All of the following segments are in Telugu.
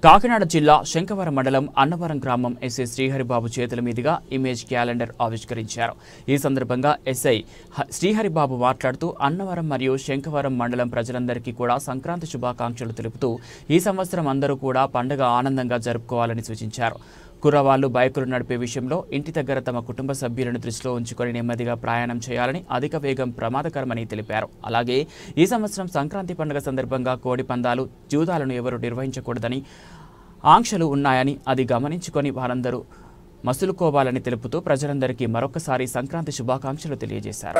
కాకినాడ జిల్లా శంఖవరం మండలం అన్నవరం గ్రామం ఎస్ఐ శ్రీహరిబాబు చేతుల మీదుగా ఇమేజ్ క్యాలెండర్ ఆవిష్కరించారు। ఈ సందర్భంగా ఎస్ఐ శ్రీహరిబాబు మాట్లాడుతూ అన్నవరం మరియు శంఖవరం మండలం ప్రజలందరికీ కూడా సంక్రాంతి శుభాకాంక్షలు తెలుపుతూ ఈ సంవత్సరం అందరూ కూడా పండుగ ఆనందంగా జరుపుకోవాలని సూచించారు। కుర్రవాళ్లు బైకులు నడిపే విషయంలో ఇంటి దగ్గర తమ కుటుంబ సభ్యులను దృష్టిలో ఉంచుకొని నెమ్మదిగా ప్రయాణం చేయాలని, అధిక వేగం ప్రమాదకరమని తెలిపారు। అలాగే ఈ సంవత్సరం సంక్రాంతి పండుగ సందర్భంగా కోడి పందాలు, జూదాలను ఎవరూ నిర్వహించకూడదని ఆంక్షలు ఉన్నాయని అది గమనించుకొని వారందరూ మసులుకోవాలని తెలుపుతూ ప్రజలందరికీ మరొకసారి సంక్రాంతి శుభాకాంక్షలు తెలియజేశారు।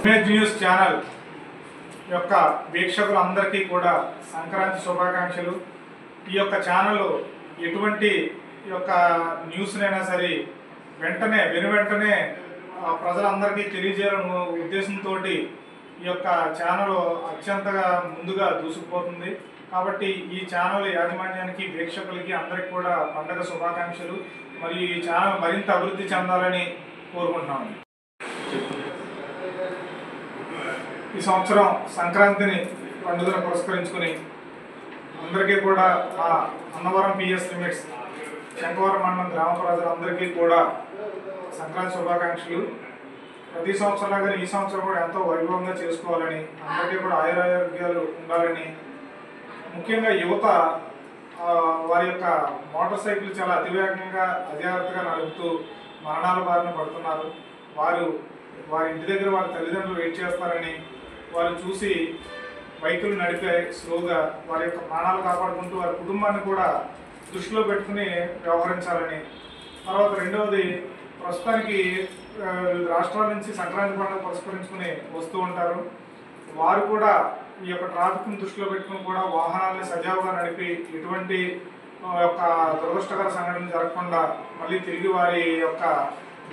ఇమేజ్ న్యూస్ ఛానల్ యొక్క వీక్షకులందరికీ కూడా సంక్రాంతి శుభాకాంక్షలు। ఈ యొక్క ఛానల్ ఎటువంటి న్యూస్నైనా సరే వెంటనే ప్రజలందరికీ తెలియజేయాలనే ఉద్దేశంతో ఈ యొక్క ఛానల్ అత్యంతగా ముందుగా దూసుకుపోతుంది। కాబట్టి ఈ ఛానల్ యాజమాన్యానికి, వీక్షకులకి అందరికీ కూడా పండుగ శుభాకాంక్షలు। మరియు ఈ ఛానల్ మరింత అభివృద్ధి చెందాలని కోరుకుంటున్నాను। ఈ సంవత్సరం సంక్రాంతిని పండుగను పురస్కరించుకుని అందరికీ కూడా ఆ అన్నవరం పిఎస్ లిమిట్స్ శంఖవరం మండలం గ్రామ ప్రజలందరికీ కూడా సంక్రాంతి శుభాకాంక్షలు। ప్రతి సంవత్సరంలాగా ఈ సంవత్సరం కూడా ఎంతో వైభవంగా చేసుకోవాలని, అందరికీ కూడా ఆయురారోగ్యాలు ఉండాలని, ముఖ్యంగా యువత వారి యొక్క మోటార్ సైకిల్ చాలా అతివేగంగా అజాగ్రత్తగా నడుపుతూ మరణాల బారిన పడుతున్నారు। వారి ఇంటి దగ్గర వారి తల్లిదండ్రులు వెయిట్ చేస్తారని, వారు చూసి బైకులు నడిపే స్లోగా వారి యొక్క ప్రాణాలు కాపాడుకుంటూ వారి కుటుంబాన్ని కూడా దృష్టిలో పెట్టుకుని వ్యవహరించాలని, తర్వాత రెండవది ప్రస్తుతానికి రాష్ట్రాల నుంచి సంక్రాంతి పండుగ పురస్కరించుకుని వస్తూ ఉంటారు। వారు కూడా ఈ యొక్క ట్రాఫిక్ను దృష్టిలో పెట్టుకుని కూడా వాహనాలని సజావుగా నడిపి ఎటువంటి యొక్క దురదృష్టకర సంఘటనలు జరగకుండా మళ్ళీ తిరిగి వారి యొక్క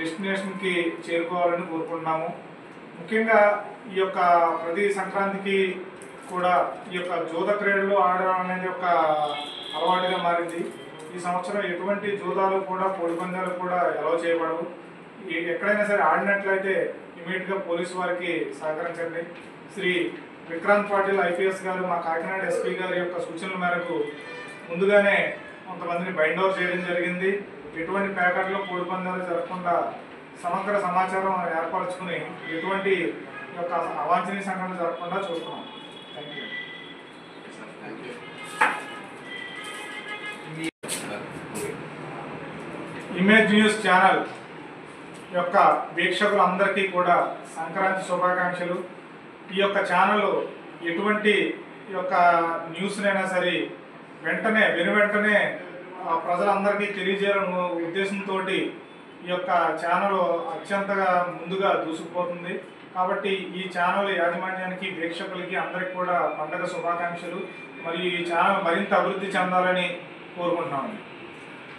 డెస్టినేషన్కి చేరుకోవాలని కోరుకుంటున్నాము। ముఖ్యంగా ఈ యొక్క ప్రతి సంక్రాంతికి కూడా ఈ యొక్క జూద క్రీడలు ఆడడం అనేది ఒక అలవాటుగా మారింది। ఈ సంవత్సరం ఎటువంటి జూదాలు కూడా, కోడి పందాలు కూడా అలౌ చేయబడవు। ఎక్కడైనా సరే ఆడినట్లయితే ఇమీడియట్గా పోలీసు వారికి సహకరించండి। శ్రీ విక్రాంత్ పాటిల్ ఐపీఎస్ గారు, మా కాకినాడ ఎస్పీ గారి యొక్క సూచనల మేరకు ముందుగానే కొంతమందిని బైండ్ ఓవర్ చేయడం జరిగింది। ఎటువంటి ప్యాకెట్లో కోడి పందాలు జరగకుండా సమగ్ర సమాచారం ఏర్పరచుకుని ఎటువంటి యొక్క అవాంఛనీయ సంఘటనలు జరగకుండా చూస్తున్నాం। Thank you. Image news channel యొక్క వీక్షకులందరికీ కూడా సంక్రాంతి శుభాకాంక్షలు। ఈ యొక్క ఛానల్ ఎటువంటి న్యూస్నైనా సరే వెంటనే ప్రజలందరికీ తెలియజేయాలనే ఉద్దేశంతో ఈ యొక్క ఛానల్ అత్యంతగా ముందుగా దూసుకుపోతుంది। కాబట్టి ఈ ఛానల్ యాజమాన్యానికి, వీక్షకులకి అందరికీ కూడా పండుగ శుభాకాంక్షలు। మరియు ఈ ఛానల్ మరింత అభివృద్ధి చెందాలని కోరుకుంటున్నాను।